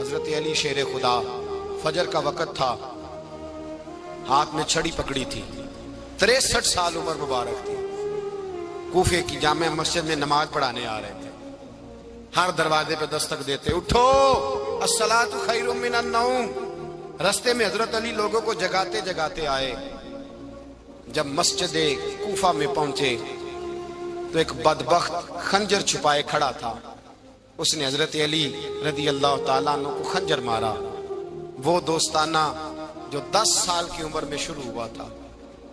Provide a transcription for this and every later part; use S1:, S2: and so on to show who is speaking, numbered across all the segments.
S1: حضرت علی شیر خدا، فجر کا وقت تھا، ہاتھ میں چھڑی پکڑی تھی، 63 سال عمر مبارک تھی، کوفے کی جامع مسجد میں نماز پڑھانے آ رہے تھے۔ ہر دروازے پہ دستک دیتے، اٹھو الصلاۃ خیر من النوم۔ رستے میں حضرت علی لوگوں کو جگاتے جگاتے آئے۔ جب مسجد کوفہ میں پہنچے تو ایک بدبخت خنجر چھپائے کھڑا تھا، اس نے حضرت علی رضی اللہ تعالیٰ عنہ کو خنجر مارا۔ وہ دوستانہ جو 10 سال کی عمر میں شروع ہوا تھا،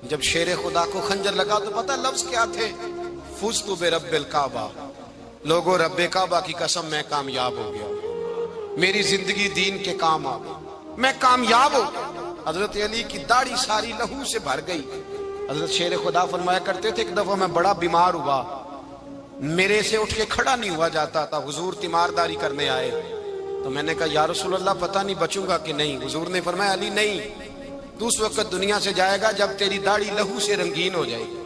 S1: جب شیر خدا کو خنجر لگا تو پتہ لفظ کیا تھے؟ فزت برب الکعبہ، لوگوں رب کعبہ کی قسم میں کامیاب ہو گیا، میری زندگی دین کے کام آ گئی، میں کامیاب ہو گیا۔ حضرت علی کی داڑھی ساری لہو سے بھر گئی۔ حضرت شیر خدا فرمایا کرتے تھے، ایک دفعہ میں بڑا بیمار ہوا، میرے سے اٹھ کے کھڑا نہیں ہوا جاتا تھا، حضور تیمارداری کرنے آئے تو میں نے کہا یا رسول اللہ پتہ نہیں بچوں گا کہ نہیں۔ حضور نے فرمایا علی نہیں، تو اس وقت دنیا سے جائے گا جب تیری داڑھی لہو سے رنگین ہو جائے گی۔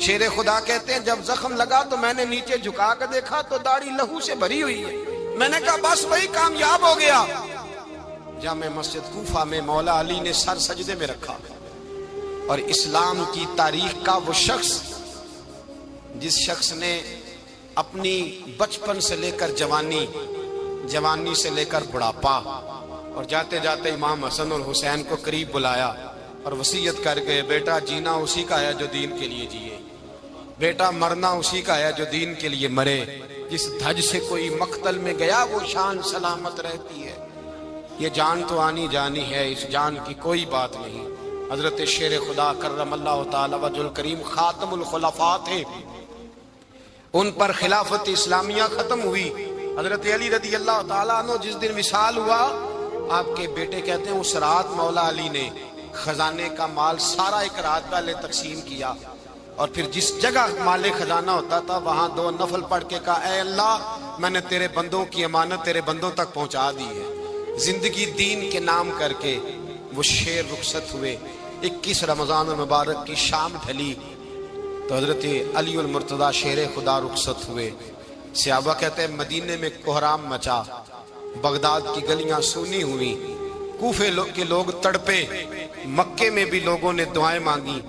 S1: شیر خدا کہتے ہیں جب زخم لگا تو میں نے نیچے جھکا کر دیکھا تو داڑھی لہو سے بھری ہوئی ہے، میں نے کہا بس وہی کامیاب ہو گیا۔ جامع مسجد کوفہ میں مولا علی نے سر سجدے میں رکھا، اور اسلام کی تاریخ کا وہ شخص جس شخص نے اپنی بچپن سے لے کر جوانی، جوانی سے لے کر بڑھاپا، اور جاتے جاتے امام حسن اور حسین کو قریب بلایا اور وصیت کر گئے، بیٹا جینا اسی کا ہے جو دین کے لیے جیے، بیٹا مرنا اسی کا ہے جو دین کے لیے مرے، جس دھج سے کوئی مقتل میں گیا وہ شان سلامت رہتی ہے، یہ جان تو آنی جانی ہے، اس جان کی کوئی بات نہیں۔ حضرت شیر خدا کرم اللہ تعالی وجہ الکریم خاتم الخلفاء تھے، ان پر خلافت اسلامیہ ختم ہوئی۔ حضرت علی رضی اللہ تعالیٰ عنہ جس دن وصال ہوا، آپ کے بیٹے کہتے ہیں اس رات مولا علی نے خزانے کا مال سارا ایک رات پہلے تقسیم کیا، اور پھر جس جگہ مال خزانہ ہوتا تھا وہاں 2 نفل پڑھ کے کہا اے اللہ میں نے تیرے بندوں کی امانت تیرے بندوں تک پہنچا دی ہے۔ زندگی دین کے نام کر کے وہ شیر رخصت ہوئے۔ 21 رمضان المبارک کی شام ڈھلی تو حضرت علی المرتضیٰ شیر خدا رخصت ہوئے۔ صحابہ کہتے ہیں مدینے میں کوہرام مچا، بغداد کی گلیاں سونی ہوئی، کوفے کے لوگ تڑپے، مکے میں بھی لوگوں نے دعائیں مانگی۔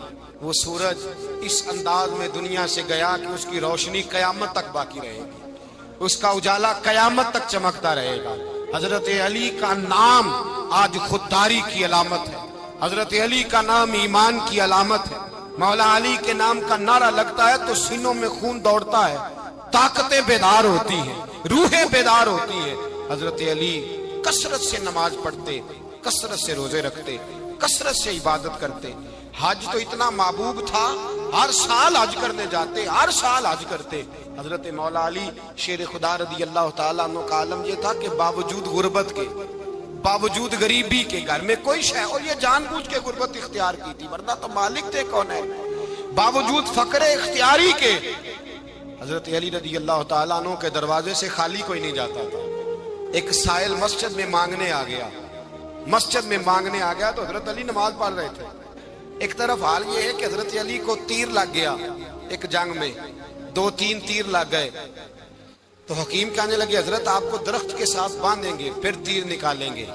S1: وہ سورج اس انداز میں دنیا سے گیا کہ اس کی روشنی قیامت تک باقی رہے گی، اس کا اجالا قیامت تک چمکتا رہے گا۔ حضرت علی کا نام آج خودداری کی علامت ہے، حضرت علی کا نام ایمان کی علامت ہے۔ مولا علی کے نام کا نعرہ لگتا ہے تو سینوں میں خون دوڑتا ہے، طاقتیں بیدار ہوتی ہیں، روحیں بیدار ہوتی ہیں۔ حضرت علی کثرت سے نماز پڑھتے، کثرت سے روزے رکھتے، کثرت سے عبادت کرتے۔ حج تو اتنا محبوب تھا، ہر سال حج کرنے جاتے، ہر سال حج کرتے۔ حضرت مولا علی شیر خدا رضی اللہ تعالیٰ عنہ کا عالم یہ تھا کہ باوجود غربت کے، باوجود غریبی کے، گھر میں کوئی شے، اور یہ جان بوجھ کے غربت اختیار کی تھی ورنہ تو مالک تھے کون ہے، باوجود فقر اختیاری کے حضرت علی رضی اللہ تعالیٰ عنہ کے دروازے سے خالی کوئی نہیں جاتا تھا۔ ایک سائل مسجد میں مانگنے آ گیا، مسجد میں مانگنے آ گیا تو حضرت علی نماز پڑھ رہے تھے۔ ایک طرف حال یہ ہے کہ حضرت علی کو تیر لگ گیا، ایک جنگ میں 2-3 تیر لگ گئے تو حکیم کہنے لگے حضرت آپ کو درخت کے ساتھ باندھیں گے پھر تیر نکالیں گے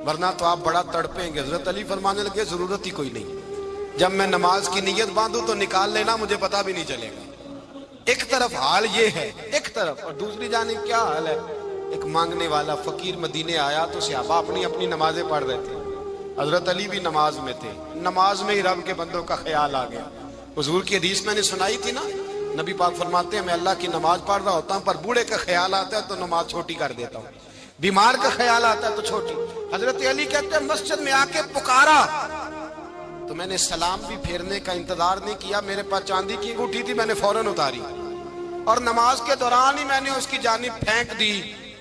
S1: ورنہ تو آپ بڑا تڑپیں گے۔ حضرت علی فرمانے لگے ضرورت ہی کوئی نہیں، جب میں نماز کی نیت باندھوں تو نکال لینا، مجھے پتہ بھی نہیں چلے گا۔ ایک طرف حال یہ ہے، ایک طرف، اور دوسری جانب کیا حال ہے؟ ایک مانگنے والا فقیر مدینے آیا تو صحابہ اپنی اپنی نمازیں پڑھ رہے تھے، حضرت علی بھی نماز میں تھے، نماز میں ہی رب کے بندوں کا خیال آ گیا۔ حضور کی حدیث میں نے سنائی تھی نا، نبی پاک فرماتے ہیں میں اللہ کی نماز پڑھ رہا ہوتا ہوں پر بوڑھے کا خیال آتا ہے تو نماز چھوٹی کر دیتا ہوں، بیمار کا خیال آتا ہے تو چھوٹی۔ حضرت علی کہتے ہیں مسجد میں آ کے پکارا تو میں نے سلام بھی پھیرنے کا انتظار نہیں کیا، میرے پاس چاندی کی انگوٹھی تھی، میں نے فوراً اتاری اور نماز کے دوران ہی میں نے اس کی جانب پھینک دی۔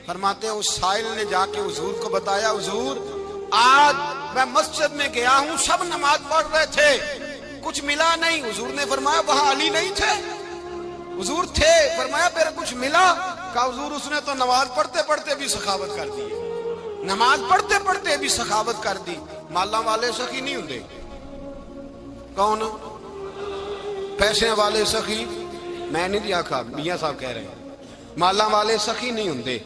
S1: فرماتے ہیں اس سائل نے جا کے حضور کو بتایا حضور آج میں مسجد میں گیا ہوں، سب نماز پڑھ رہے تھے، کچھ ملا نہیں۔ حضور نے فرمایا وہاں علی نہیں تھے؟ حضور تھے۔ فرمایا پھر کچھ ملا؟ کہا حضور اس نے تو نماز پڑھتے پڑھتے بھی سخاوت کر دی، نماز پڑھتے پڑھتے بھی سخاوت کر دی۔ مالاں والے سخی نہیں ہوندے، کون؟ پیسے والے سخی میں نہیں دیا کھا، میاں صاحب کہہ رہے ہیں مالاں والے سخی نہیں ہوندے،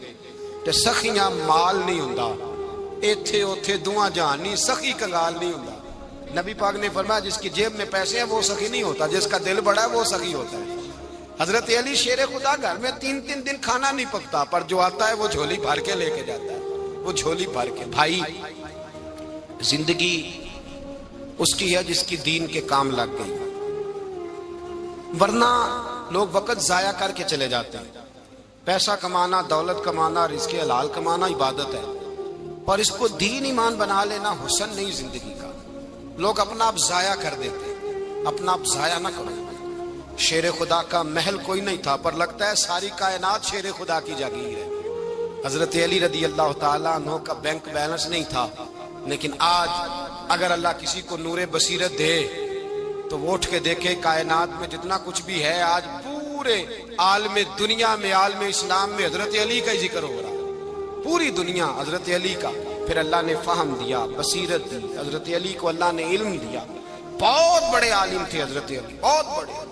S1: تے سخیاں مال نہیں ہوندا، ایتھے اوتھے دعا جہان نہیں، سخی کنگال نہیں ہوندا۔ نبی پاک نے فرمایا جس کی جیب میں پیسے ہیں وہ سخی نہیں ہوتا، جس کا دل بڑا ہے وہ سخی ہوتا ہے۔ حضرت علی شیر خدا گھر میں 3 دن کھانا نہیں پکتا، پر جو آتا ہے وہ جھولی بھر کے لے کے جاتا ہے، وہ جھولی بھر کے۔ بھائی زندگی اس کی ہے جس کی دین کے کام لگ گئی، ورنہ لوگ وقت ضائع کر کے چلے جاتے ہیں۔ پیسہ کمانا، دولت کمانا، رزق حلال کمانا عبادت ہے، پر اس کو دین ایمان بنا لینا حسن نہیں زندگی کا۔ لوگ اپنا آپ ضائع کر دیتے، اپنا آپ ضائع نہ کرو۔ شیر خدا کا محل کوئی نہیں تھا، پر لگتا ہے ساری کائنات شیر خدا کی جاگیر ہے۔ حضرت علی رضی اللہ تعالیٰ عنہ کا بینک بیلنس نہیں تھا، لیکن آج اگر اللہ کسی کو نور بصیرت دے تو وہ اٹھ کے دیکھے کائنات میں جتنا کچھ بھی ہے، آج پورے عالم دنیا میں، عالم اسلام میں حضرت علی کا ہی ذکر ہو رہا، پوری دنیا حضرت علی کا۔ پھر اللہ نے فہم دیا، بصیرت دی، حضرت علی کو اللہ نے علم دیا۔ بہت بڑے عالم تھے حضرت علی، بہت بڑے۔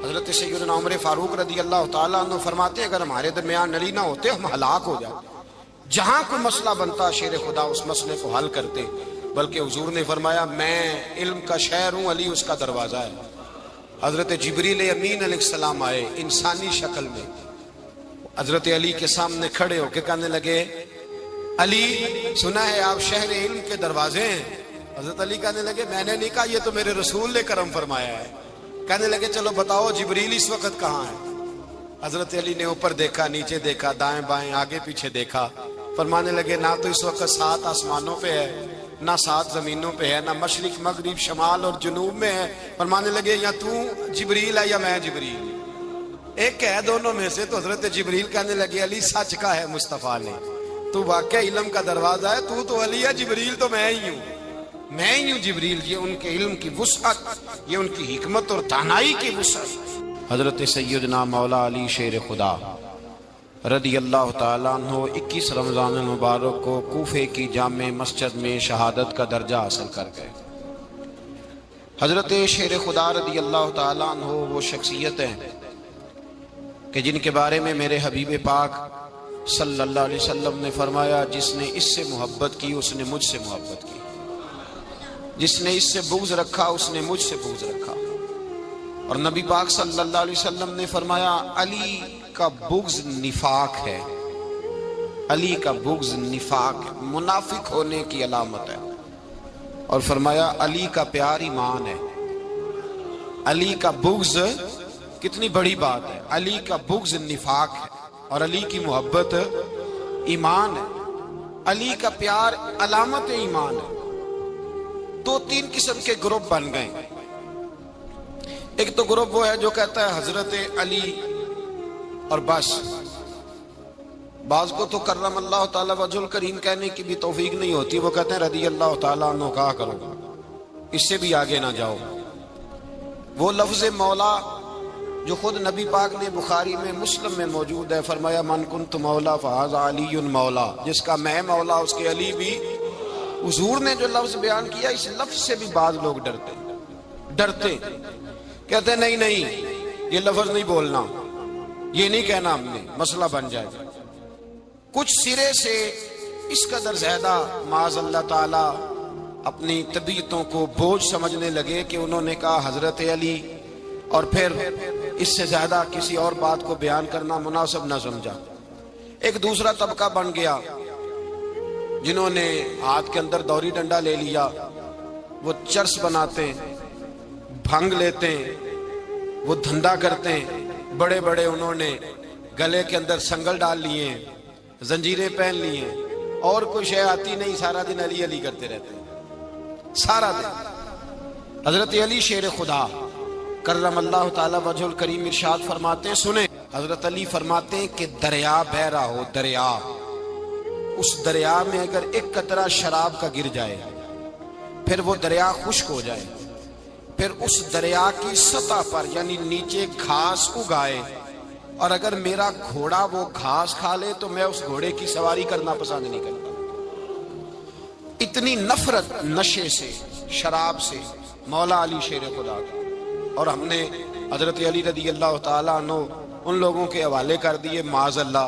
S1: حضرت سیدنا عمر فاروق رضی اللہ تعالیٰ عنہ فرماتے ہیں اگر ہمارے درمیان علی نہ ہوتے ہم ہلاک ہو جاتے، جہاں کوئی مسئلہ بنتا شیر خدا اس مسئلے کو حل کرتے۔ بلکہ حضور نے فرمایا میں علم کا شہر ہوں، علی اس کا دروازہ ہے۔ حضرت جبریل امین علیہ السلام آئے انسانی شکل میں، حضرت علی کے سامنے کھڑے ہو کے کہنے لگے علی سنا ہے آپ شہر علم کے دروازے ہیں۔ حضرت علی کہنے لگے میں نے نہیں کہا، یہ تو میرے رسول نے کرم فرمایا ہے۔ کہنے لگے چلو بتاؤ جبریل اس وقت کہاں ہے؟ حضرت علی نے اوپر دیکھا، نیچے دیکھا، دائیں بائیں آگے پیچھے دیکھا، فرمانے لگے نہ تو اس وقت 7 آسمانوں پہ ہے، نہ 7 زمینوں پہ ہے، نہ مشرق مغرب شمال اور جنوب میں ہے۔ فرمانے لگے یا تو جبریل ہے یا میں جبریل، ایک ہے دونوں میں سے۔ تو حضرت جبریل کہنے لگے علی سچ کا ہے مصطفیٰ نے، تو واقعہ علم کا دروازہ ہے، تو علی ہے، جبریل تو میں ہی ہوں، میں ہی ہوں جبریل۔ یہ ان کے علم کی وسعت، یہ ان کی حکمت اور دانائی کی وسعت۔ حضرت سیدنا مولا علی شیر خدا رضی اللہ تعالیٰ عنہ 21 رمضان المبارک کو کوفے کی جامع مسجد میں شہادت کا درجہ حاصل کر گئے۔ حضرت شیر خدا رضی اللہ تعالیٰ عنہ وہ شخصیت ہیں کہ جن کے بارے میں میرے حبیب پاک صلی اللہ علیہ وسلم نے فرمایا جس نے اس سے محبت کی اس نے مجھ سے محبت کی، جس نے اس سے بغض رکھا اس نے مجھ سے بغض رکھا۔ اور نبی پاک صلی اللہ علیہ وسلم نے فرمایا علی کا بغض نفاق ہے، علی کا بغض نفاق منافق ہونے کی علامت ہے۔ اور فرمایا علی کا پیار ایمان ہے، علی کا بغض کتنی بڑی بات ہے، علی کا بغض نفاق ہے اور علی کی محبت ایمان ہے، علی کا پیار علامت ایمان ہے۔ 2-3 قسم کے گروپ بن گئے۔ ایک تو گروپ وہ ہے جو کہتا ہے حضرت علی اور بس، بعض کو تو کرم اللہ تعالیٰ وجہ الکریم کہنے کی بھی توفیق نہیں ہوتی، وہ کہتے ہیں رضی اللہ تعالیٰ عنہ کہا کرو، اس سے بھی آگے نہ جاؤ۔ وہ لفظ مولا جو خود نبی پاک نے بخاری میں مسلم میں موجود ہے، فرمایا من کنت مولا فہذا علی مولا، جس کا میں مولا اس کے علی بھی۔ حضور نے جو لفظ بیان کیا اس لفظ سے بھی بعض لوگ ڈرتے کہتے ہیں نہیں یہ لفظ نہیں بولنا، یہ نہیں کہنا، ہم نے مسئلہ بن جائے گا۔ کچھ سرے سے اس قدر زیادہ معاذ اللہ تعالی اپنی طبیعتوں کو بوجھ سمجھنے لگے کہ انہوں نے کہا حضرت علی، اور پھر اس سے زیادہ کسی اور بات کو بیان کرنا مناسب نہ سمجھا۔ ایک دوسرا طبقہ بن گیا جنہوں نے ہاتھ کے اندر دوری ڈنڈا لے لیا، وہ چرس بناتے ہیں، بھنگ لیتے ہیں، وہ دھندا کرتے ہیں، بڑے بڑے انہوں نے گلے کے اندر سنگل ڈال لیے ہیں، زنجیریں پہن لی ہیں، اور کوئی شے آتی نہیں، سارا دن علی علی کرتے رہتے ہیں سارا دن۔ حضرت علی شیر خدا کرم اللہ تعالی وجہ الکریم ارشاد فرماتے ہیں، سنیں حضرت علی فرماتے ہیں کہ دریا بہ رہا ہو، دریا، اس دریا میں اگر ایک قطرہ شراب کا گر جائے پھر وہ دریا خشک ہو جائے، پھر اس دریا کی سطح پر یعنی نیچے گھاس اگائے، اور اگر میرا گھوڑا وہ گھاس کھا لے تو میں اس گھوڑے کی سواری کرنا پسند نہیں کرتا۔ اتنی نفرت نشے سے، شراب سے مولا علی شیر خدا کا۔ اور ہم نے حضرت علی رضی اللہ تعالیٰ عنہ ان لوگوں کے حوالے کر دیے معاذ اللہ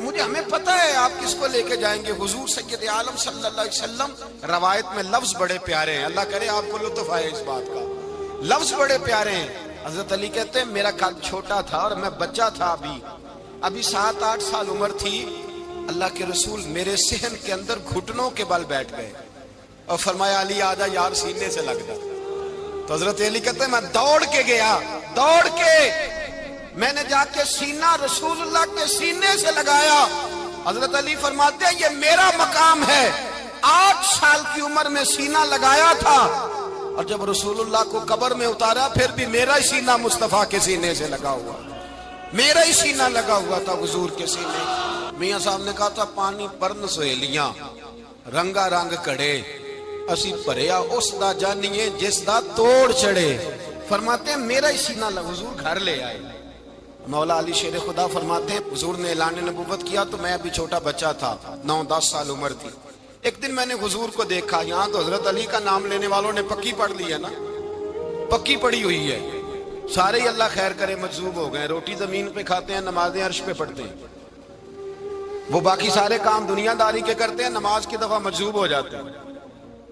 S1: مجھے ہمیں پتہ ہے آپ کس کو لے کے جائیں گے. حضور سید عالم صلی اللہ علیہ وسلم. روایت میں لفظ بڑے پیارے ہیں, اللہ کرے آپ کو لطف آئے اس بات کا. لفظ بڑے پیارے ہیں. حضرت علی کہتے ہیں میرا قد چھوٹا تھا اور میں بچہ تھا, ابھی 7-8 سال عمر تھی. اللہ کے رسول میرے صحن کے اندر گھٹنوں کے بل بیٹھ گئے اور فرمایا علی آجا یار سینے سے لگ جا. تو حضرت علی کہتے ہیں میں دوڑ کے گیا, دوڑ کے میں نے جا کے سینہ رسول اللہ کے سینے سے لگایا. حضرت علی فرماتے ہیں یہ میرا مقام ہے. 8 سال کی عمر میں سینہ لگایا تھا اور جب رسول اللہ کو قبر میں اتارا پھر بھی میرا ہی سینہ مصطفیٰ کے سینے سے لگا ہوا, میرا ہی سینہ لگا ہوا تھا حضور کے سینے. میاں صاحب نے کہا تھا پانی پرن سہیلیاں رنگا رنگ کڑے اسی بھریا اس دا جانیے جس دا توڑ چڑھے. فرماتے ہیں میرا ہی سینہ لگا. حضور گھر لے آئے. مولا علی شیر خدا فرماتے ہیں حضور نے اعلان نبوت کیا تو میں ابھی چھوٹا بچہ تھا, 9-10 سال عمر تھی. ایک دن میں نے حضور کو دیکھا. یہاں تو حضرت علی کا نام لینے والوں نے پکی پڑھ لی ہے نا, پکی پڑھی ہوئی ہے. سارے ہی اللہ خیر کرے مجذوب ہو گئے. روٹی زمین پہ کھاتے ہیں, نمازیں عرش پہ پڑھتے ہیں. وہ باقی سارے کام دنیا داری کے کرتے ہیں, نماز کی دفعہ مجذوب ہو جاتے ہیں.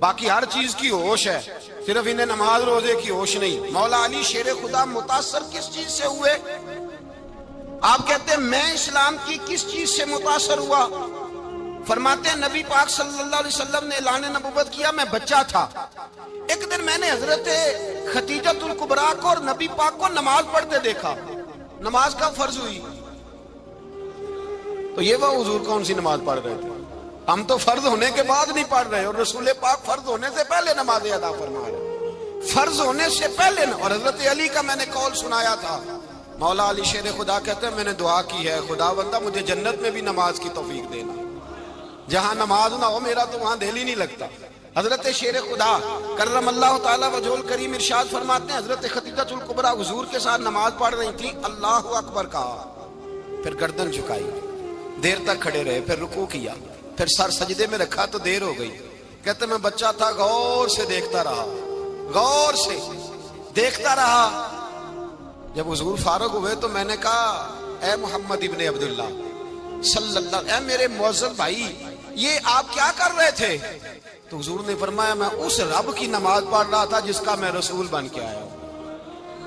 S1: باقی ہر چیز کی ہوش ہے, صرف انہیں نماز روزے کی ہوش نہیں. مولا علی شیر خدا متاثر کس چیز سے ہوئے؟ آپ کہتے ہیں میں اسلام کی کس چیز سے متاثر ہوا؟ فرماتے ہیں نبی پاک صلی اللہ علیہ وسلم نے اعلان نبوت کیا, میں بچہ تھا. ایک دن میں نے حضرت خدیجہ الکبریٰ کو اور نبی پاک کو نماز پڑھتے دیکھا. نماز کا فرض ہوئی تو یہ وہ حضور کون سی نماز پڑھ رہے تھے؟ ہم تو فرض ہونے کے بعد نہیں پڑھ رہے, اور رسول پاک فرض ہونے سے پہلے نماز ادا فرما رہے, فرض ہونے سے پہلے. اور حضرت علی کا میں نے قول سنایا تھا. مولا علی شیر خدا کہتے ہیں میں نے دعا کی ہے خدا بندہ مجھے جنت میں بھی نماز کی توفیق دینا, جہاں نماز نہ ہو میرا تو وہاں دل ہی نہیں لگتا. حضرت شیر خدا کرم اللہ تعالی وجہ الکریم ارشاد فرماتے ہیں حضرت خدیجہ الکبریٰ حضور کے ساتھ نماز پڑھ رہی تھی. اللہ اکبر کہا, پھر گردن جھکائی, دیر تک کھڑے رہے, پھر رکوع کیا, پھر سر سجدے میں رکھا تو دیر ہو گئی. کہتے میں بچہ تھا, غور سے دیکھتا رہا, غور سے دیکھتا رہا. جب حضور فارغ ہوئے تو میں نے کہا اے محمد ابن عبداللہ صلی اللہ, اے میرے معزز بھائی یہ آپ کیا کر رہے تھے؟ تو حضور نے فرمایا میں اس رب کی نماز پڑھ رہا تھا جس کا میں رسول بن کے آیا ہوں,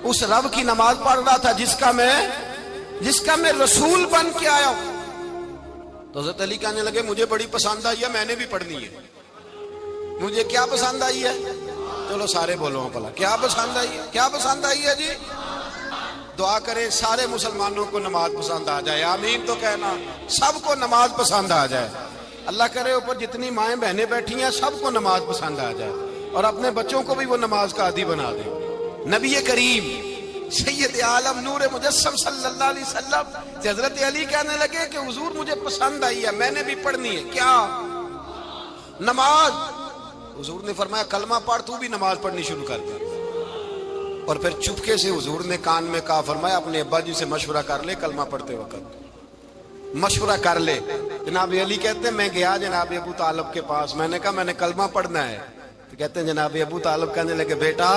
S1: اس رب کی نماز پڑھ رہا تھا جس کا میں رسول بن کے آیا ہوں. تو حضرت علی کہنے لگے مجھے بڑی پسند آئی ہے, میں نے بھی پڑھنی ہے. مجھے کیا پسند آئی ہے؟ چلو سارے بولو پلا کیا پسند آئی ہے؟ کیا پسند آئی ہے جی؟ دعا کرے سارے مسلمانوں کو نماز پسند آ جائے, آمین تو کہنا. سب کو نماز پسند آ جائے. اللہ کرے اوپر جتنی مائیں بہنیں بیٹھی ہیں سب کو نماز پسند آ جائے, اور اپنے بچوں کو بھی وہ نماز کا عادی بنا دے. نبی کریم سید عالم نور مجسم صلی اللہ علیہ وسلم سے حضرت علی کہنے لگے کہ حضور مجھے پسند آئی ہے, میں نے بھی پڑھنی ہے. کیا؟ نماز. حضور نے فرمایا کلمہ پڑھ, تو بھی نماز پڑھنی شروع کر دے. اور پھر چپکے سے حضور نے کان میں کہا, فرمایا اپنے ابا جی سے مشورہ کر لے کلمہ پڑھتے وقت, مشورہ کر لے. جناب علی کہتے ہیں میں گیا جناب ابو طالب کے پاس, میں نے کہا میں نے کلمہ پڑھنا ہے. تو کہتے ہیں جناب ابو طالب کہنے لگے بیٹا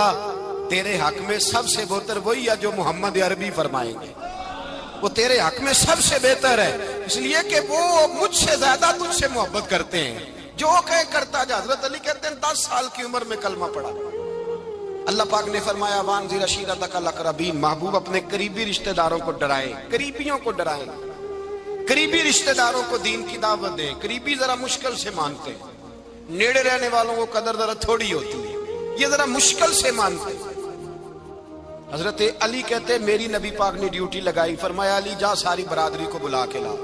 S1: تیرے حق میں سب سے بہتر وہی ہے جو محمد عربی فرمائیں گے, وہ تیرے حق میں سب سے بہتر ہے, اس لیے کہ وہ مجھ سے زیادہ تجھ سے محبت کرتے ہیں, جو کہے کرتا جا. حضرت علی کہتے ہیں 10 سال کی عمر میں کلمہ پڑھا. اللہ پاک نے فرمایا وانذر عشیرتک الاقربین, محبوب اپنے قریبی رشتہ داروں کو ڈرائیں, قریبیوں کو ڈرائیں, قریبی رشتہ داروں کو دین کی دعوت دیں. قریبی ذرا مشکل سے مانتے ہیں, نیڑے رہنے والوں کو قدر ذرا تھوڑی ہوتی ہے, یہ ذرا مشکل سے مانتے ہیں. حضرت علی کہتے میری نبی پاک نے ڈیوٹی لگائی, فرمایا علی جا ساری برادری کو بلا کے لا.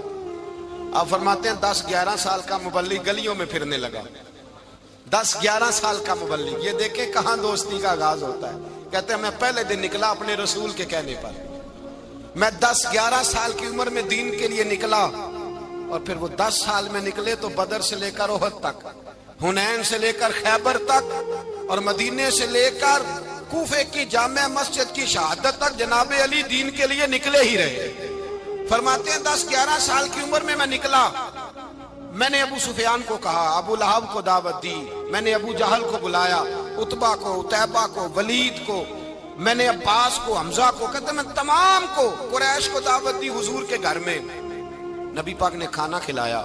S1: آپ فرماتے ہیں 10-11 سال کا مبلغ گلیوں میں پھرنے لگا, 10-11 سال کا مبلغ. یہ دیکھیں کہاں دوستی کا آغاز ہوتا ہے. کہتے ہیں میں پہلے دن نکلا اپنے رسول کے کہنے پر, میں 10-11 سال کی عمر میں دین کے لیے نکلا, اور پھر وہ 10 سال میں نکلے تو بدر سے لے کر احد تک, حنین سے لے کر خیبر تک, اور مدینے سے لے کر کوفے کی جامع مسجد کی شہادت تک جناب علی دین کے لیے نکلے ہی رہے. فرماتے ہیں 10-11 سال کی عمر میں نکلا. میں نے ابو سفیان کو کہا, ابو لہب کو دعوت دی, میں نے ابو جہل کو بلایا, عتبہ کو, عتیبہ کو, ولید کو, میں نے عباس کو, حمزہ کو, کہتے میں تمام کو قریش کو دعوت دی حضور کے گھر میں. نبی پاک نے کھانا کھلایا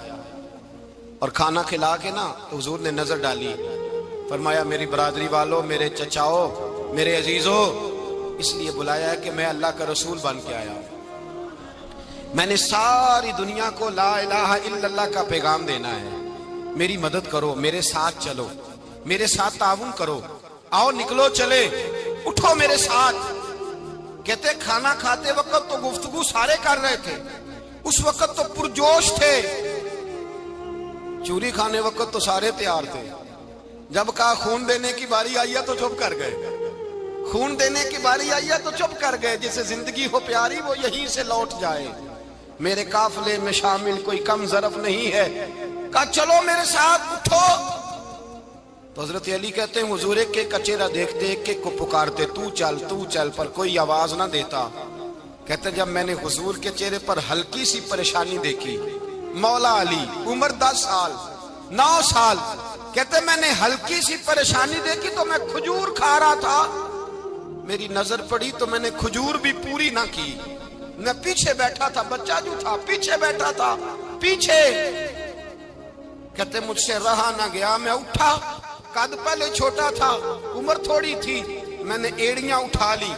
S1: اور کھانا کھلا کے نا تو حضور نے نظر ڈالی، فرمایا میری برادری والوں، میرے چچاؤ، میرے عزیزو، اس لیے بلایا ہے کہ میں اللہ کا رسول بن کے آیا ہوں، میں نے ساری دنیا کو لا الہ الا اللہ کا پیغام دینا ہے، میری مدد کرو، میرے ساتھ چلو، میرے ساتھ تعاون کرو، آؤ نکلو چلے، اٹھو میرے ساتھ۔ کہتے کھانا کھاتے وقت تو گفتگو سارے کر رہے تھے، اس وقت تو پرجوش تھے، چوری کھانے وقت تو سارے تیار تھے، جب کہا خون دینے کی باری آئی ہے تو چپ کر گئے، خون دینے کی باری آئی ہے تو چپ کر گئے، جسے زندگی ہو پیاری وہ یہیں سے لوٹ جائے، میرے قافلے میں شامل کوئی کم ظرف نہیں ہے، کہا چلو میرے ساتھ اٹھو۔ تو حضرت علی کہتے ہیں حضور ایک ایک کا چہرہ دیکھتے ایک ایک کو پکارتے، تو چل، پر کوئی آواز نہ دیتا۔ کہتے جب میں نے حضور کے چہرے پر ہلکی سی پریشانی دیکھی، مولا علی عمر 10 سال 9 سال، کہتے میں نے ہلکی سی پریشانی دیکھی تو میں کھجور کھا رہا تھا، میری نظر پڑی تو میں نے کھجور بھی پوری نہ کی، میں پیچھے بیٹھا تھا، بچہ جو تھا پیچھے بیٹھا تھا، پیچھے۔ کہتے مجھ سے رہا نہ گیا، میں اٹھا، قد پہلے چھوٹا تھا، عمر تھوڑی تھی، میں نے ایڑیاں اٹھا لی،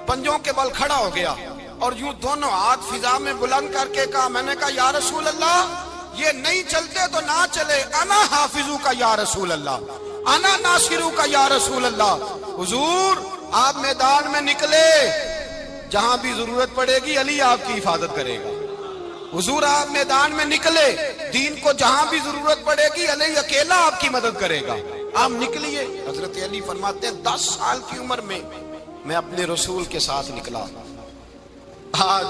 S1: پنجوں کے بل کھڑا ہو گیا اور یوں دونوں ہاتھ فضا میں بلند کر کے کہا، میں نے کہا یا رسول اللہ یہ نہیں چلتے تو نہ چلے، انا حافظو کا یا رسول اللہ، انا ناصرو کا یا رسول اللہ۔ حضور آپ میدان میں نکلے، جہاں بھی ضرورت پڑے گی علی آپ کی حفاظت کرے گا، حضور آپ میدان میں نکلے، دین کو جہاں بھی ضرورت پڑے گی علی اکیلا آپ کی مدد کرے گا، آپ نکلیے۔ حضرت علی فرماتے ہیں 10 سال کی عمر میں میں اپنے رسول کے ساتھ نکلا۔ آج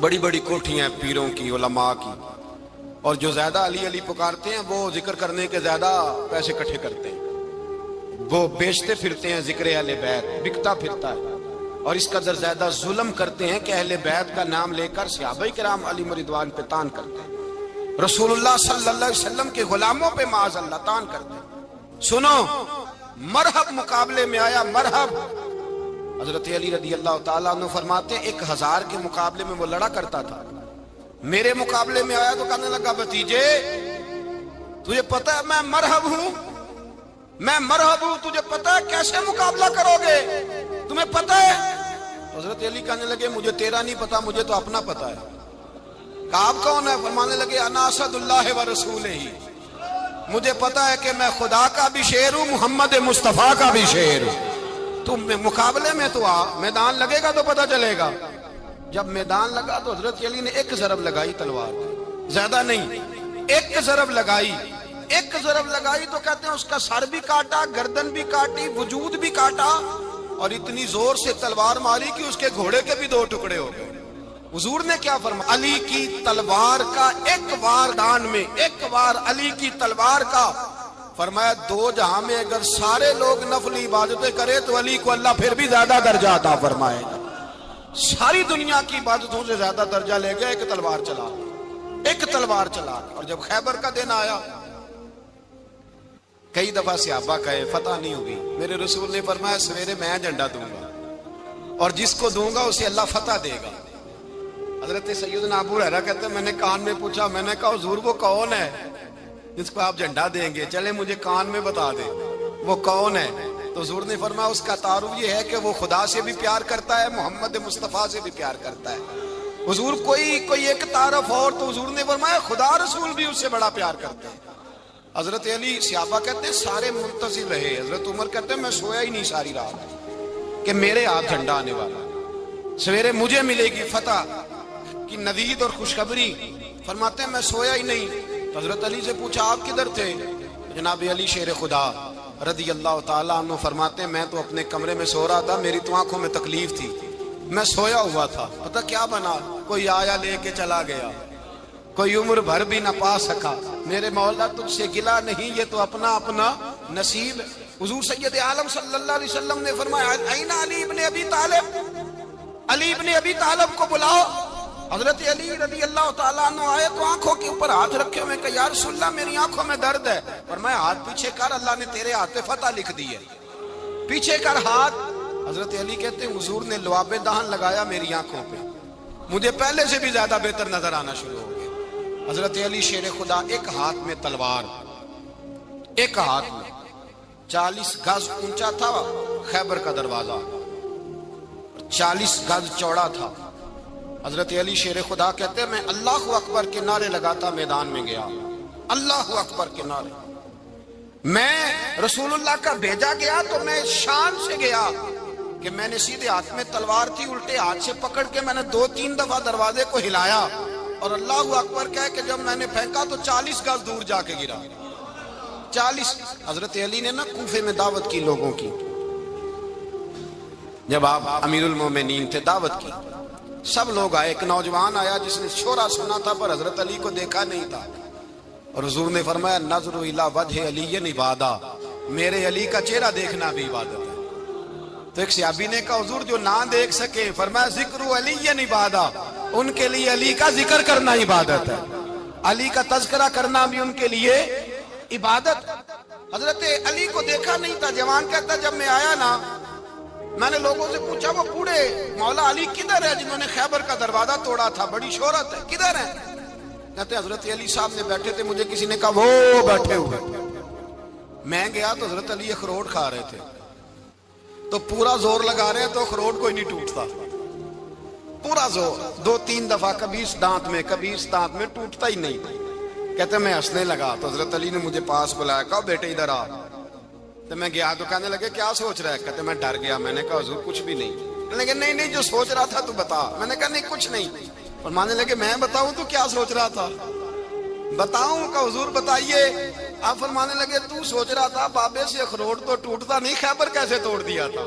S1: بڑی بڑی کوٹھیاں ہیں پیروں کی، علماء کی، اور جو زیادہ علی علی پکارتے ہیں وہ ذکر کرنے کے زیادہ پیسے اکٹھے کرتے ہیں، وہ بیچتے پھرتے ہیں ذکر اہل بیت، بکتا پھرتا ہے، اور اس قدر زیادہ ظلم کرتے ہیں کہ اہل بیت کا نام لے کر صحابہ کرام علی رضوان پہ تان کرتے ہیں، رسول اللہ صلی اللہ علیہ وسلم کے غلاموں پہ معاذ اللہ تان کرتے ہیں۔ سنو، مرحب مقابلے میں آیا، مرحب۔ حضرت علی رضی اللہ تعالیٰ عنہ فرماتے ہیں 1000 کے مقابلے میں وہ لڑا کرتا تھا، میرے مقابلے میں آیا تو کہنے لگا بھتیجے تجھے پتہ ہے میں مرحب ہوں، میں مرحب ہوں، تجھے پتہ ہے کیسے مقابلہ کرو گے، تمہیں پتہ ہے؟ حضرت علی کہنے لگے مجھے تیرا نہیں پتا، مجھے تو اپنا پتا ہے۔ کہا آپ کون ہے؟ فرمانے لگے انا اسد اللہ و رسولہ، مجھے پتا ہے کہ میں خدا کا بھی شیر ہوں، محمد مصطفیٰ کا بھی شیر ہوں، تم مقابلے میں تو آ، میدان لگے گا تو پتہ چلے گا۔ جب میدان لگا تو حضرت علی نے ایک ضرب لگائی تلوار، زیادہ نہیں، ایک ضرب لگائی، ایک ضرب لگائی تو کہتے ہیں اس کا سر بھی کاٹا، گردن بھی کاٹی، وجود بھی کاٹا، اور اتنی زور سے تلوار ماری کہ اس کے گھوڑے کے بھی 2 ٹکڑے ہو گئے۔ حضور نے کیا فرمایا؟ علی کی تلوار کا ایک وار دان میں، ایک وار علی کی تلوار کا، فرمایا 2 جہاں میں اگر سارے لوگ نفلی عبادتیں کرے تو علی کو اللہ پھر بھی زیادہ درجہ عطا فرمائے گا، ساری دنیا کی عبادتوں سے زیادہ درجہ لے گیا، ایک تلوار چلا، ایک تلوار چلا۔ اور جب خیبر کا دن آیا، کئی دفعہ صحابہ کہے فتح نہیں ہوگی، میرے رسول نے فرمایا سویرے میں جھنڈا دوں گا اور جس کو دوں گا اسے اللہ فتح دے گا۔ حضرت سیدنا ابو ہریرہ کہتے ہیں میں نے کان میں پوچھا، میں نے کہا حضور وہ کون ہے جس کو آپ جھنڈا دیں گے؟ چلے مجھے کان میں بتا دیں وہ کون ہے۔ تو حضور نے فرمایا اس کا تعارف یہ ہے کہ وہ خدا سے بھی پیار کرتا ہے، محمد مصطفیٰ سے بھی پیار کرتا ہے۔ حضور کوئی ایک تعارف اور، تو حضور نے فرمایا خدا رسول بھی اس سے بڑا پیار کرتے ہیں۔ حضرت علی صحابہ کہتے ہیں سارے منتظر رہے، حضرت عمر کہتے ہیں میں سویا ہی نہیں ساری رات کہ میرے ہاتھ جھنڈا آنے والا، سویرے مجھے ملے گی فتح کی نوید اور خوشخبری۔ فرماتے ہیں میں سویا ہی نہیں۔ حضرت علی سے پوچھا آپ کدھر تھے؟ جناب علی شیر خدا رضی اللہ تعالیٰ عنہ فرماتے ہیں میں تو اپنے کمرے میں سو رہا تھا، میری تو آنکھوں میں تکلیف تھی، میں سویا ہوا تھا، پتہ کیا بنا، کوئی آیا لے کے چلا گیا، کوئی عمر بھر بھی نہ پا سکا، میرے مولا تجھ سے گلا نہیں، یہ تو اپنا اپنا نصیب۔ حضور سید عالم صلی اللہ علیہ وسلم نے فرمایا این علی ابن ابی طالب، علی ابن ابی طالب کو بلاؤ۔ حضرت علی رضی اللہ تعالیٰ عنہ آئے تو آنکھوں کے اوپر ہاتھ رکھے ہوئے کہ یا رسول اللہ میری آنکھوں میں درد ہے، فرمایا ہاتھ پیچھے کر، اللہ نے تیرے ہاتھ پہ فتح لکھ دی ہے، پیچھے کر ہاتھ۔ حضرت علی کہتے ہیں حضور نے لعاب دہن لگایا میری آنکھوں پہ، مجھے پہلے سے بھی زیادہ بہتر نظر آنا شروع ہو گیا۔ حضرت علی شیر خدا، ایک ہاتھ میں تلوار، ایک ہاتھ میں 40 گز اونچا تھا خیبر کا دروازہ، 40 گز چوڑا تھا۔ حضرت علی شیر خدا کہتے ہیں میں اللہ اکبر کے نعرے لگاتا میدان میں گیا، اللہ اکبر کے نعرے۔ میں رسول اللہ کا بھیجا گیا تو میں شان سے گیا کہ میں نے سیدھے ہاتھ میں تلوار تھی، الٹے ہاتھ سے پکڑ کے میں نے 2-3 دفعہ دروازے کو ہلایا اور اللہ اکبر کہہ کہ جب میں نے پھینکا تو 40 گز دور جا کے گرا۔ 40۔ حضرت علی نے نا کوفے میں دعوت کی لوگوں کی، جب آپ امیر المومنین تھے، دعوت کی، سب لوگ آئے۔ ایک نوجوان آیا جس نے شورا سنا تھا پر حضرت علی کو دیکھا نہیں تھا، اور حضور نے فرمایا نظر الی وجہ علی عبادہ، میرے علی کا چہرہ دیکھنا بھی عبادت ہے۔ تو ایک صحابی نے کہا حضور جو نہ دیکھ سکے، فرمایا ذکر علی عبادہ، ان کے لیے علی کا ذکر کرنا عبادت ہے، علی کا تذکرہ کرنا بھی ان کے لیے عبادت۔ حضرت علی کو دیکھا نہیں تھا۔ جوان کہتا جب میں آیا نا، میں نے لوگوں سے پوچھا وہ بوڑھے مولا علی کدھر ہے جنہوں نے خیبر کا دروازہ توڑا تھا، بڑی شہرت ہے، کدھر ہے؟ کہتے حضرت علی صاحب نے بیٹھے تھے، مجھے کسی نے کہا وہ بیٹھے ہوئے۔ میں گیا تو حضرت علی اخروٹ کھا رہے تھے، تو پورا زور لگا رہے ہیں تو اخروٹ کوئی نہیں ٹوٹتا، پورا زور 2-3 دفعہ، کبھی اس دانت میں کبھی اس دانت میں، ٹوٹتا ہی نہیں۔ کہتے میں ہنسنے لگا تو حضرت علی نے مجھے پاس بلایا، کہا بیٹے ادھر آ۔ تو میں گیا تو کہنے لگے کیا سوچ رہا ہے؟ کہتے میں ڈر گیا۔ میں نے کہا حضور کچھ بھی نہیں۔ لیکن نہیں جو سوچ رہا تھا تو بتا۔ میں نے کہا نہیں کچھ نہیں۔ فرمانے لگے میں بتاؤں تو کیا سوچ رہا تھا؟ بتاؤں؟ کہ حضور بتائیے۔ آپ فرمانے لگے تو سوچ رہا تھا بابے سے اخروٹ تو ٹوٹتا نہیں، خیبر کیسے توڑ دیا تھا؟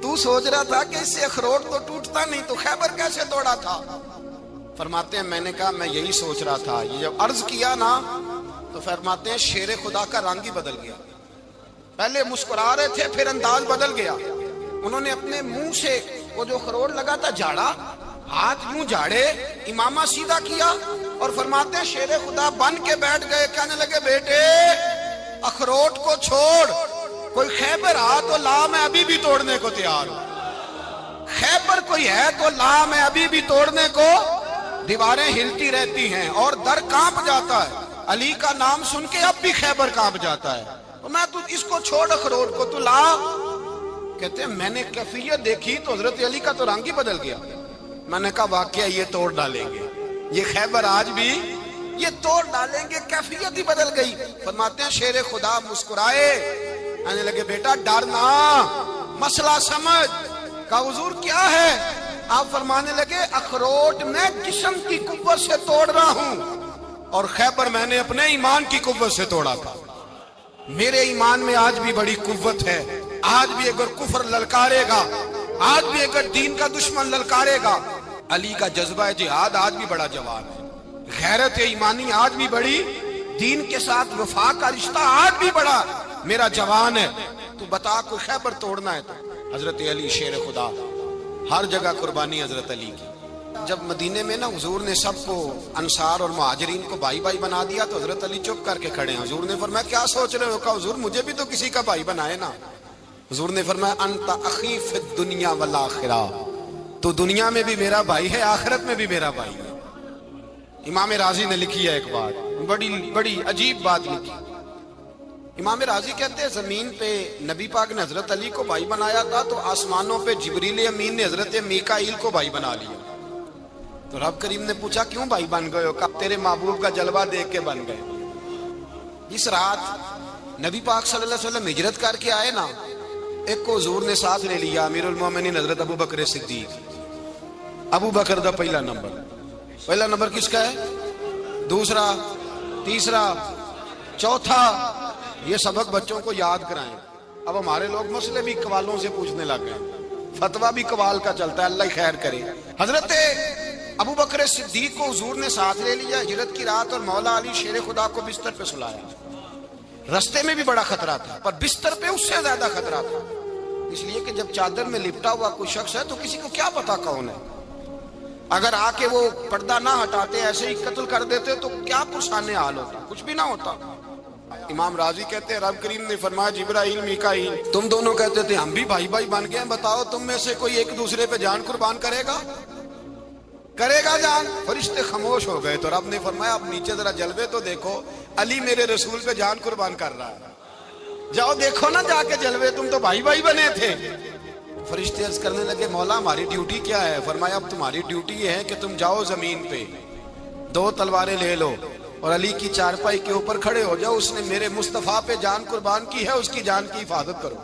S1: تو سوچ رہا تھا کہ اس سے اخروٹ تو ٹوٹتا نہیں تو خیبر کیسے توڑا تھا؟ فرماتے ہیں میں نے کہا میں یہی سوچ رہا تھا۔ یہ جب عرض کیا نا تو فرماتے ہیں شیر خدا کا رنگ ہی بدل گیا، پہلے مسکرا رہے تھے پھر انداز بدل گیا۔ انہوں نے اپنے منہ سے وہ جو خروٹ لگا تھا جھاڑا، ہاتھ یوں جھاڑے، امامہ سیدھا کیا اور فرماتے ہیں شیر خدا بن کے بیٹھ گئے۔ کہنے لگے بیٹے اخروٹ کو چھوڑ، کوئی خیبر آ تو لا، میں ابھی بھی توڑنے کو تیار ہوں۔ خیبر کوئی ہے تو لا، میں ابھی بھی توڑنے کو۔ دیواریں ہلتی رہتی ہیں اور در کانپ جاتا ہے، علی کا نام سن کے اب بھی خیبر کانپ جاتا ہے، تو میں تو اس کو چھوڑ اخروٹ کو تو لا۔ کہتے ہیں میں نے کیفیت دیکھی تو حضرت علی کا تو رنگ ہی بدل گیا۔ میں نے کہا واقعہ یہ توڑ ڈالیں گے، یہ خیبر آج بھی یہ توڑ ڈالیں گے، کیفیت ہی بدل گئی۔ فرماتے ہیں شیر خدا مسکرائے، کہنے لگے بیٹا ڈرنا، مسئلہ سمجھ۔ کہا حضور کیا ہے؟ آپ فرمانے لگے اخروٹ میں جسم کی قوت سے توڑ رہا ہوں اور خیبر میں نے اپنے ایمان کی قوت سے توڑا تھا۔ میرے ایمان میں آج بھی بڑی قوت ہے، آج بھی اگر کفر للکارے گا، آج بھی اگر دین کا دشمن للکارے گا، علی کا جذبہ جہاد آج بھی بڑا جوان ہے، غیرت ایمانی آج بھی بڑی، دین کے ساتھ وفا کا رشتہ آج بھی بڑا میرا جوان ہے۔ تو بتا کوئی خیبر توڑنا ہے تو حضرت علی شیر خدا، ہر جگہ قربانی حضرت علی کی۔ جب مدینے میں نا حضور نے سب کو انصار اور مہاجرین کو بھائی بھائی بنا دیا تو حضرت علی چپ کر کے کھڑے ہیں۔ حضور نے فرمایا کیا سوچ رہے ہو؟ کہا حضور مجھے بھی تو کسی کا بھائی بنائے نا۔ حضور نے فرمایا انت اخی فی الدنیا والآخرہ، تو دنیا میں بھی میرا بھائی ہے، آخرت میں بھی میرا بھائی ہے۔ امام راضی نے لکھی ہے ایک بات، بڑی عجیب بات لکھی۔ امام راضی کہتے ہیں زمین پہ نبی پاک نے حضرت علی کو بھائی بنایا تھا تو آسمانوں پہ جبریل امین نے حضرت میکائیل کو بھائی بنا لیا۔ تو رب کریم نے پوچھا کیوں بھائی بن گئے ہو؟ کہا تیرے محبوب کا جلوہ دیکھ کے بن گئے۔ جس رات نبی پاک صلی اللہ علیہ وسلم ہجرت کر کے آئے نا، ایک کو حضور نے ساتھ لے لیا، امیر المومنین حضرت ابو بکر صدیق۔ ابو بکر دا پہلا نمبر کس کا ہے؟ دوسرا، تیسرا، چوتھا، یہ سبق بچوں کو یاد کرائیں۔ اب ہمارے لوگ مسئلے بھی قوالوں سے پوچھنے لگ گئے، فتویٰ بھی قوال کا چلتا ہے، اللہ خیر کرے۔ حضرت ابو بکر صدیق کو حضور نے ساتھ لے لیا ہجرت کی رات، اور مولا علی شیر خدا کو بستر پہ سلایا۔ رستے میں بھی بڑا خطرہ تھا پر بستر پہ اس سے زیادہ خطرہ تھا، اس لیے کہ جب چادر میں لپٹا ہوا کوئی شخص ہے تو کسی کو کیا پتا کون ہے، اگر آ کے وہ پردہ نہ ہٹاتے ایسے ہی قتل کر دیتے تو کیا پرسان حال ہوتا، کچھ بھی نہ ہوتا۔ امام راضی کہتے ہیں رب کریم نے فرمایا جبرائیل میکائیل تم دونوں کہتے تھے ہم بھی بھائی بھائی بن گئے ہیں، بتاؤ تم میں سے کوئی ایک دوسرے پہ جان قربان کرے گا؟ کرے گا جان؟ فرشتے خاموش ہو گئے تو رب نے فرمایا اب نیچے ذرا جلوے تو دیکھو، علی میرے رسول پہ جان قربان کر رہا ہے، جاؤ دیکھو نا جا کے جلوے، تم تو بھائی بھائی بنے تھے۔ فرشتے عرض کرنے لگے مولا ہماری ڈیوٹی کیا ہے؟ فرمایا اب تمہاری ڈیوٹی یہ ہے کہ تم جاؤ زمین پہ 2 تلواریں لے لو اور علی کی چارپائی کے اوپر کھڑے ہو جاؤ، اس نے میرے مصطفیٰ پہ جان قربان کی ہے، اس کی جان کی حفاظت کرو۔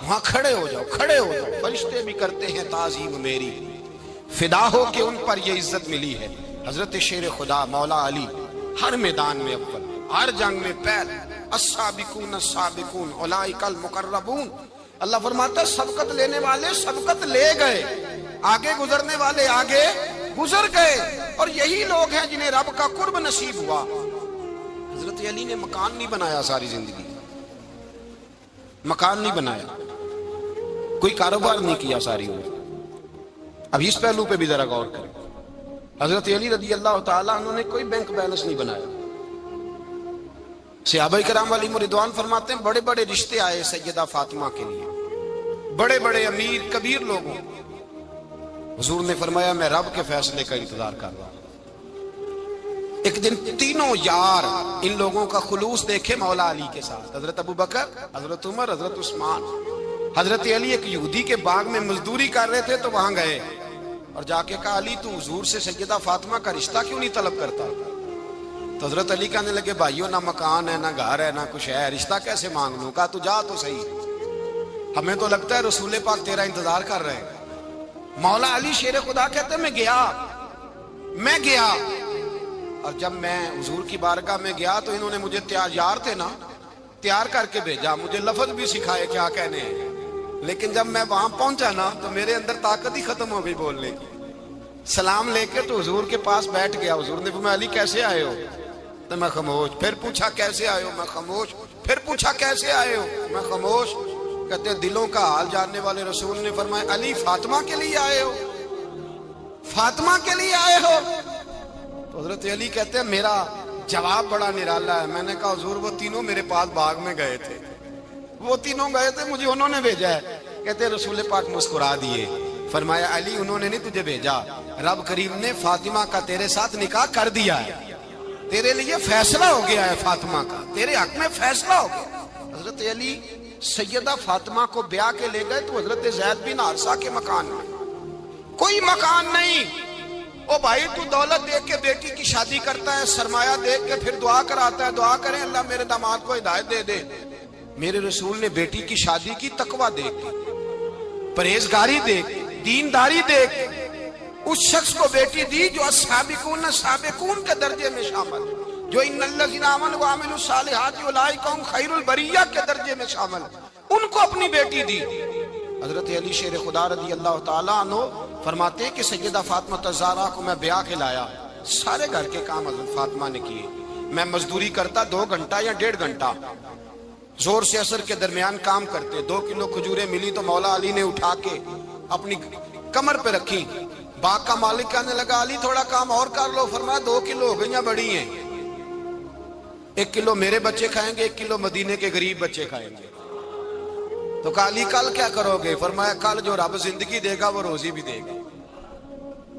S1: وہاں کھڑے ہو جاؤ، کھڑے ہو جاؤ۔ فرشتے بھی کرتے ہیں تعظیم میری، فدا ہو کہ ان پر یہ عزت ملی ہے۔ حضرت شیر خدا مولا علی ہر میدان میں اول، ہر جنگ میں پہل، السابقون السابقون اولئک المقربون۔ اللہ فرماتا ہے سبقت لینے والے سبقت لے گئے، آگے گزرنے والے آگے گزر گئے، اور یہی لوگ ہیں جنہیں رب کا قرب نصیب ہوا۔ حضرت علی نے مکان نہیں بنایا، ساری زندگی مکان نہیں بنایا، کوئی کاروبار نہیں کیا ساری عمر۔ اب اس پہلو پہ بھی ذرا غور کریں، حضرت علی رضی اللہ تعالیٰ عنہ نے کوئی بینک بیلنس نہیں بنایا۔ صحابہ کرام علیہم رضوان فرماتے ہیں بڑے بڑے رشتے آئے سیدہ فاطمہ کے لیے، بڑے بڑے امیر کبیر لوگوں، حضور نے فرمایا میں رب کے فیصلے کا انتظار کر رہا ہوں۔ ایک دن تینوں یار ان لوگوں کا خلوص دیکھے مولا علی کے ساتھ، حضرت ابوبکر، حضرت عمر، حضرت عثمان۔ حضرت علی ایک یہودی کے باغ میں مزدوری کر رہے تھے تو وہاں گئے اور جا کے کہا علی تو حضور سے سیدہ فاطمہ کا رشتہ کیوں نہیں طلب کرتا؟ تو حضرت علی کہنے لگے بھائیو نہ مکان ہے، نہ گھر ہے، نہ کچھ ہے، رشتہ کیسے مانگ لوں؟ کہا تو جا تو صحیح، ہمیں تو لگتا ہے رسول پاک تیرا انتظار کر رہے ہیں۔ مولا علی شیر خدا کہتے ہیں میں گیا اور جب میں حضور کی بارگاہ میں گیا تو انہوں نے مجھے یار تھے نا، تیار کر کے بھیجا، مجھے لفظ بھی سکھائے کیا کہنے ہیں، لیکن جب میں وہاں پہنچا نا تو میرے اندر طاقت ہی ختم ہو گئی بولنے کی۔ سلام لے کے تو حضور کے پاس بیٹھ گیا، حضور نے فرمایا علی کیسے آئے ہو؟ تو میں خاموش، پھر پوچھا کیسے آئے ہو؟ میں خاموش، پھر پوچھا کیسے آئے ہو؟ میں خاموش۔ کہتے ہیں دلوں کا حال جاننے والے رسول نے فرمایا علی فاطمہ کے لیے آئے ہو؟ فاطمہ کے لیے آئے ہو؟ تو حضرت علی کہتے ہیں میرا جواب بڑا نرالا ہے۔ میں نے کہا حضور وہ تینوں میرے پاس باغ میں گئے تھے، وہ تینوں گئے تھے، مجھے انہوں نے بھیجا ہے۔ کہتے ہیں رسول پاک مسکرا دیے، فرمایا علی انہوں نے نہیں تجھے بھیجا، رب کریم نے فاطمہ کا تیرے ساتھ نکاح کر دیا ہے، تیرے لیے فیصلہ ہو گیا ہے، فاطمہ کا تیرے حق میں فیصلہ ہو گیا۔ حضرت علی سیدہ فاطمہ کو بیاہ کے لے گئے تو حضرت زید بن حارثہ کے مکان میں کوئی مکان نہیں۔ او بھائی تو دولت دیکھ کے بیٹی کی شادی کرتا ہے، سرمایہ دیکھ کے پھر دعا کراتا ہے، دعا کریں اللہ میرے داماد کو ہدایت دے دے۔ میرے رسول نے بیٹی کی شادی کی تقوی دیکھ کے، پرہیزگاری دیکھ کے، دینداری دیکھ کے اس شخص کو بیٹی دی جو السابقون السابقون کے درجے میں شامل، جو ان الذین آمنوا وعملوا الصالحات اولئک هم خیر البریہ کے درجے میں شامل، ان کو اپنی بیٹی دی۔ حضرت علی شیر خدا رضی اللہ تعالیٰ عنہ فرماتے ہیں کہ سیدہ فاطمہ الزہرا کو میں بیاہ کے لایا، سارے گھر کے کام حضرت فاطمہ نے کیے، میں مزدوری کرتا 2 گھنٹہ یا 1.5 گھنٹہ، زور سے عصر کے درمیان کام کرتے، 2 کلو کھجوریں ملی تو مولا علی نے اٹھا کے اپنی کمر پہ رکھی۔ باغ کا مالک کہنے لگا علی تھوڑا کام اور کر لو، فرمایا 2 کلو ہو گئیں بڑی ہیں، 1 کلو میرے بچے کھائیں گے، 1 کلو مدینے کے غریب بچے کھائیں گے۔ تو کہا علی کل کیا کرو گے؟ فرمایا کل جو رب زندگی دے گا وہ روزی بھی دے گا۔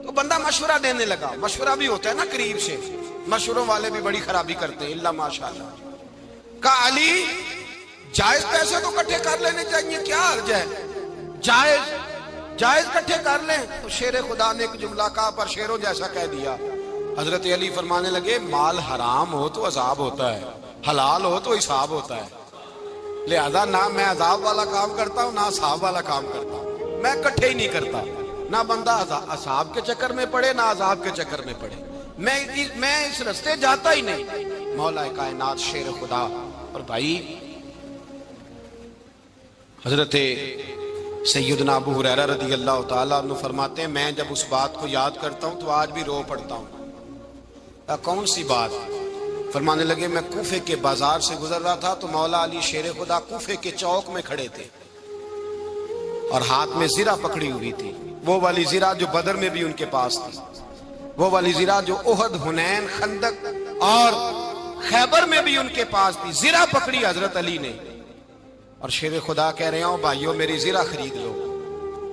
S1: تو بندہ مشورہ دینے لگا، مشورہ بھی ہوتا ہے نا قریب سے، مشوروں والے بھی بڑی خرابی کرتے ہیں، اللہ ماشاءاللہ۔ کہا علی جائز پیسے تو کٹھے کر لینے چاہیے، کیا حرج ہے، جائز کٹھے کر لیں۔ تو شیر خدا نے ایک جملہ کہا پر شیروں جیسا کہہ دیا۔ حضرت علی فرمانے لگے مال حرام ہو تو عذاب ہوتا ہے، حلال ہو تو حساب ہوتا ہے، لہذا نہ میں عذاب والا کام کرتا ہوں نہ حساب والا کام کرتا ہوں، میں کٹھے ہی نہیں کرتا، نہ بندہ عذاب کے چکر میں پڑے نہ عذاب کے چکر میں پڑے، میں اس رستے جاتا ہی نہیں۔ مولا کائنات شیر خدا۔ اور بھائی حضرت سیدنا ابو ہریرہ رضی اللہ تعالیٰ عنہ فرماتے ہیں میں جب اس بات کو یاد کرتا ہوں تو آج بھی رو پڑتا ہوں۔ کون سی بات؟ فرمانے لگے میں کوفے کے بازار سے گزر رہا تھا تو مولا علی شیر خدا کوفے کے چوک میں کھڑے تھے اور ہاتھ میں زرہ پکڑی ہوئی تھی، وہ والی زرہ جو بدر میں بھی ان کے پاس تھی، وہ والی زرہ جو احد، حنین، خندق اور خیبر میں بھی ان کے پاس تھی۔ زرہ پکڑی حضرت علی نے اور شیر خدا کہہ رہے ہوں بھائیو میری زرہ خرید لو،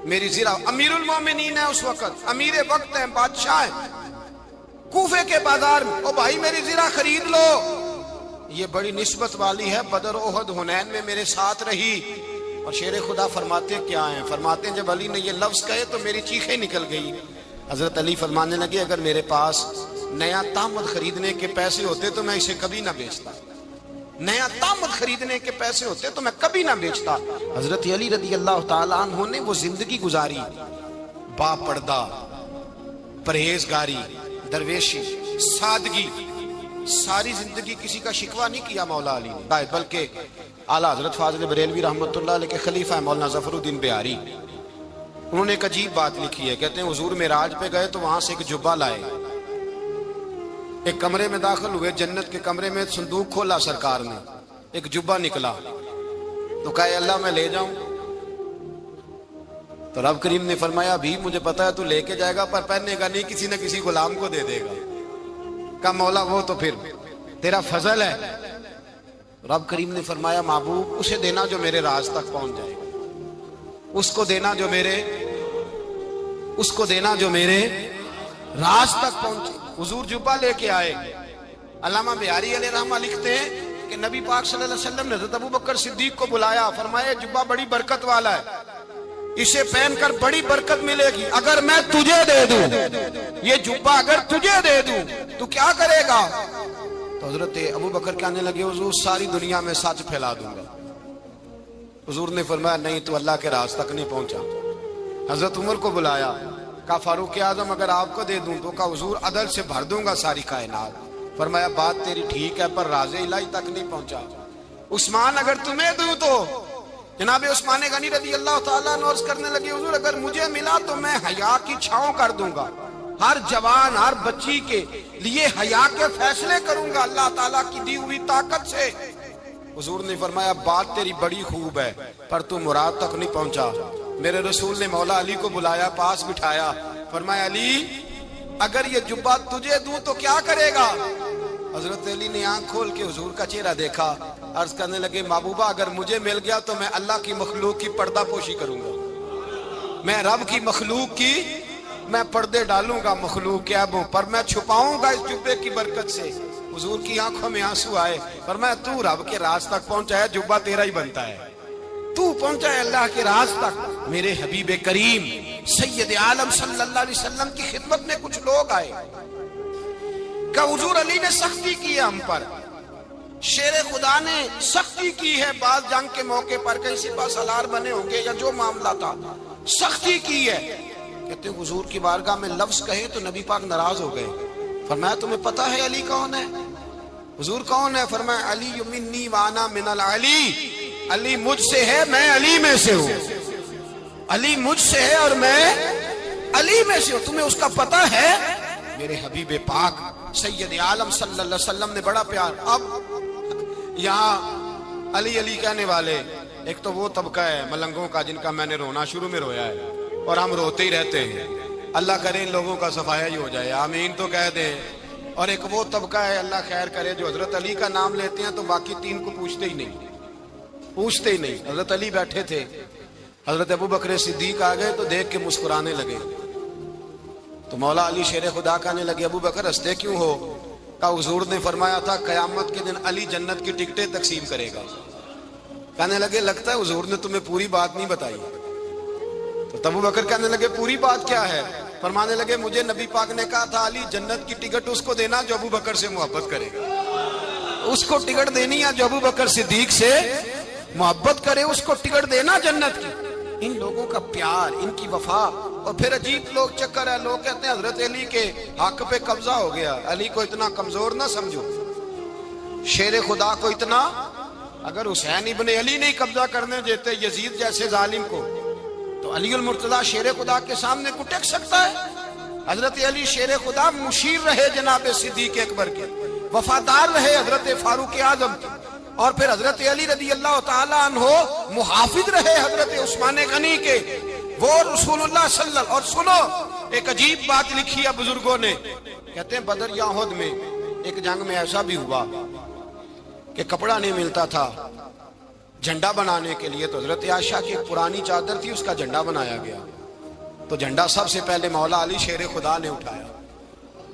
S1: میری زرہ امیر المومنین ہے اس وقت، امیر وقت ہیں، بادشاہ ہیں، کوفے کے بازار میں، او بھائی میری زرہ خرید لو، یہ بڑی نسبت والی ہے، بدر احد حنین میں میرے ساتھ رہی۔ اور شیر خدا فرماتے کیا ہیں؟ فرماتے ہیں جب علی نے یہ لفظ کہے تو میری چیخیں نکل گئی۔ حضرت علی فرمانے لگے اگر میرے پاس نیا تامد خریدنے کے پیسے ہوتے تو میں اسے کبھی نہ بیچتا، نیا تامد خریدنے کے پیسے ہوتے تو میں کبھی نہ بیچتا۔ حضرت علی رضی اللہ تعالیٰ عنہ نے وہ زندگی گزاری، با پردہ، پرہیزگاری، درویشی، سادگی، ساری زندگی کسی کا شکوہ نہیں کیا مولا علی نے، بلکہ اعلیٰ حضرت فاضل بریلوی رحمۃ اللہ علیہ کے خلیفہ مولانا ظفر الدین بہاری، انہوں نے ایک عجیب بات لکھی ہے، کہتے ہیں حضور معراج پہ گئے تو وہاں سے ایک جبہ لائے، ایک کمرے میں داخل ہوئے، جنت کے کمرے میں صندوق کھولا سرکار نے، ایک جبہ نکلا تو کہا اللہ میں لے جاؤں؟ تو رب کریم نے فرمایا بھی مجھے پتا ہے تو لے کے جائے گا پر پہننے گا نہیں، کسی نہ کسی غلام کو دے دے گا۔ کہا مولا وہ تو پھر تیرا فضل ہے۔ رب کریم نے فرمایا محبوب اسے دینا جو میرے راز تک پہنچ جائے، اس کو دینا جو میرے راز تک پہنچے۔ حضور جبہ لے کے آئے۔ علامہ بہاری علیہ رحمہ لکھتے ہیں کہ نبی پاک صلی اللہ علیہ وسلم نے حضرت ابوبکر صدیق کو بلایا، فرمایا جبہ بڑی برکت والا ہے، اسے پہن کر بڑی برکت ملے گی، اگر میں تجھے دے دوں یہ جبہ، اگر تجھے دے دوں تو کیا کرے گا؟ تو حضرت ابوبکر کہنے لگے حضور ساری دنیا میں سچ پھیلا دوں گا۔ حضور نے فرمایا نہیں تو اللہ کے راز تک نہیں پہنچا۔ حضرت عمر کو بلایا، کہا فاروق اعظم اگر آپ کو دے دوں تو کہا حضور عدل سے بھر دوں گا ساری کائنات۔ فرمایا بات تیری ٹھیک ہے پر راز الہی تک نہیں پہنچا۔ عثمان اگر تمہیں دوں تو جناب عثمان غنی رضی اللہ تعالیٰ عنہ عرض کرنے لگے حضور اگر مجھے ملا تو میں حیا کی چھاؤں کر دوں گا، ہر جوان ہر بچی کے لیے حیا کے فیصلے کروں گا اللہ تعالیٰ کی دی ہوئی طاقت سے۔ حضور نے فرمایا بات تیری بڑی خوب ہے پر تو مراد تک نہیں پہنچا۔ میرے رسول نے مولا علی کو بلایا، پاس بٹھایا، فرمایا علی اگر یہ جبہ تجھے دوں تو کیا کرے گا؟ حضرت علی نے آنکھ کھول کے حضور کا چہرہ دیکھا، عرض کرنے لگے محبوبہ اگر مجھے مل گیا تو میں اللہ کی مخلوق کی پردہ پوشی کروں گا، میں رب کی مخلوق کی میں پردے ڈالوں گا مخلوق کے عیبوں پر، میں چھپاؤں گا اس جبے کی برکت سے۔ حضور کی آنکھوں میں آنسو آئے، فرمایا تو رب کے راز تک پہنچا ہے، جبہ تیرا ہی بنتا ہے، تو پہنچا ہے اللہ کے راز تک۔ میرے حبیب کریم سید عالم صلی اللہ علیہ وسلم کی خدمت میں کچھ لوگ آئے کہ حضور علی نے سختی کی ہے ہم پر، شیر خدا نے سختی کی ہے، بعض جنگ کے موقع پر کہیں سپاہ سالار بنے ہوں گے یا جو معاملہ تھا سختی کی ہے۔ کہتے ہیں حضور کی بارگاہ میں لفظ کہے تو نبی پاک ناراض ہو گئے۔ فرمایا تمہیں پتہ ہے علی کون ہے؟ حضور کون ہے؟ فرمایا علی منی وانا من العلی، علی مجھ سے ہے میں علی میں سے ہوں، علی مجھ سے ہے اور میں علی میں سے ہوں، تمہیں اس کا پتہ ہے؟ میرے حبیب پاک سید عالم صلی اللہ علیہ وسلم نے بڑا پیار۔ اب یہاں علی علی کہنے والے ایک تو وہ طبقہ ہے ملنگوں کا جن کا میں نے رونا شروع میں رویا ہے اور ہم روتے ہی رہتے ہیں، اللہ کرے ان لوگوں کا صفایا ہی ہو جائے، آمین تو کہہ دیں۔ اور ایک وہ طبقہ ہے اللہ خیر کرے جو حضرت علی کا نام لیتے ہیں تو باقی تین کو پوچھتے ہی نہیں۔ حضرت علی بیٹھے تھے، حضرت ابوبکر صدیق آ گئے تو دیکھ کے مسکرانے لگے، تو مولا علی شیر خدا کہنے لگے ابوبکر ہنستے کیوں ہو؟ کہا حضور نے فرمایا تھا قیامت کے دن علی جنت کی ٹکٹیں تقسیم کرے گا۔ کہنے لگے لگتا ہے حضور نے تمہیں پوری بات نہیں بتائی۔ تو ابوبکر کہنے لگے پوری بات کیا ہے؟ فرمانے لگے مجھے نبی پاک نے کہا تھا علی جنت کی ٹکٹ اس کو دینا جو ابوبکر سے محبت کرے گا، اس کو ٹکٹ دینی ہے جو ابوبکر صدیق سے محبت کرے، اس کو ٹکٹ دینا جنت کی۔ ان لوگوں کا پیار، ان کی وفا۔ اور پھر عجیب لوگ چکر ہے، لوگ کہتے ہیں حضرت علی کے حق پہ قبضہ ہو گیا، علی کو اتنا کمزور نہ سمجھو، شیر خدا کو اتنا، اگر حسین ابن علی نہیں قبضہ کرنے دیتے یزید جیسے ظالم کو تو علی المرتضیٰ شیر خدا کے سامنے کو ٹک سکتا ہے؟ حضرت علی شیر خدا مشیر رہے جناب صدیق اکبر کے، وفادار رہے حضرت فاروق اعظم کے، اور پھر حضرت علی رضی اللہ تعالیٰ عنہ محافظ رہے حضرت عثمان غنی کے، وہ رسول اللہ صلی اللہ علیہ وسلم۔ اور سنو ایک عجیب بات لکھی ہے بزرگوں نے، کہتے ہیں بدر یا احد میں ایک جنگ میں ایسا بھی ہوا کہ کپڑا نہیں ملتا تھا، جھنڈا بنانے کے لیے تو حضرت عائشہ کی ایک پرانی چادر تھی، اس کا جھنڈا بنایا گیا. تو جھنڈا سب سے پہلے مولا علی شیر خدا نے اٹھایا.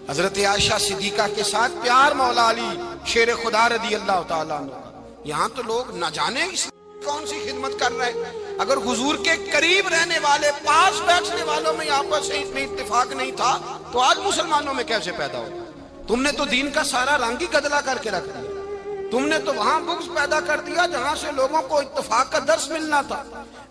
S1: حضرت عائشہ صدیقہ کے ساتھ پیار مولا علی شیر خدا رضی اللہ تعالیٰ عنہ. یہاں تو لوگ نہ جانے اس کون سی خدمت کر رہے ہیں. اگر حضور کے قریب رہنے والے، پاس بیٹھنے والوں میں آپس میں اتفاق نہیں تھا تو آج مسلمانوں میں کیسے پیدا ہو؟ تم نے تو دین کا سارا رنگ ہی گدلا کر کے رکھ دیا. تم نے تو وہاں بغض پیدا کر دیا جہاں سے لوگوں کو اتفاق کا درس ملنا تھا،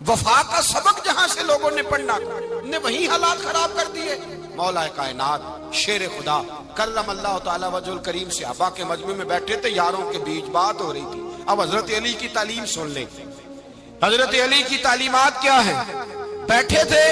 S1: وفا کا سبق جہاں سے لوگوں نے پڑھنا تھا، نے وہی حالات خراب کر دیے. مولا کائنات شیر خدا کرم اللہ تعالی وجہ الکریم صحابہ کے مجمع میں بیٹھے تھے، یاروں کے بیچ بات ہو رہی تھی. اب حضرت علی کی تعلیم سن لیں. حضرت علی کی تعلیمات کیا ہیں؟ بیٹھے تھے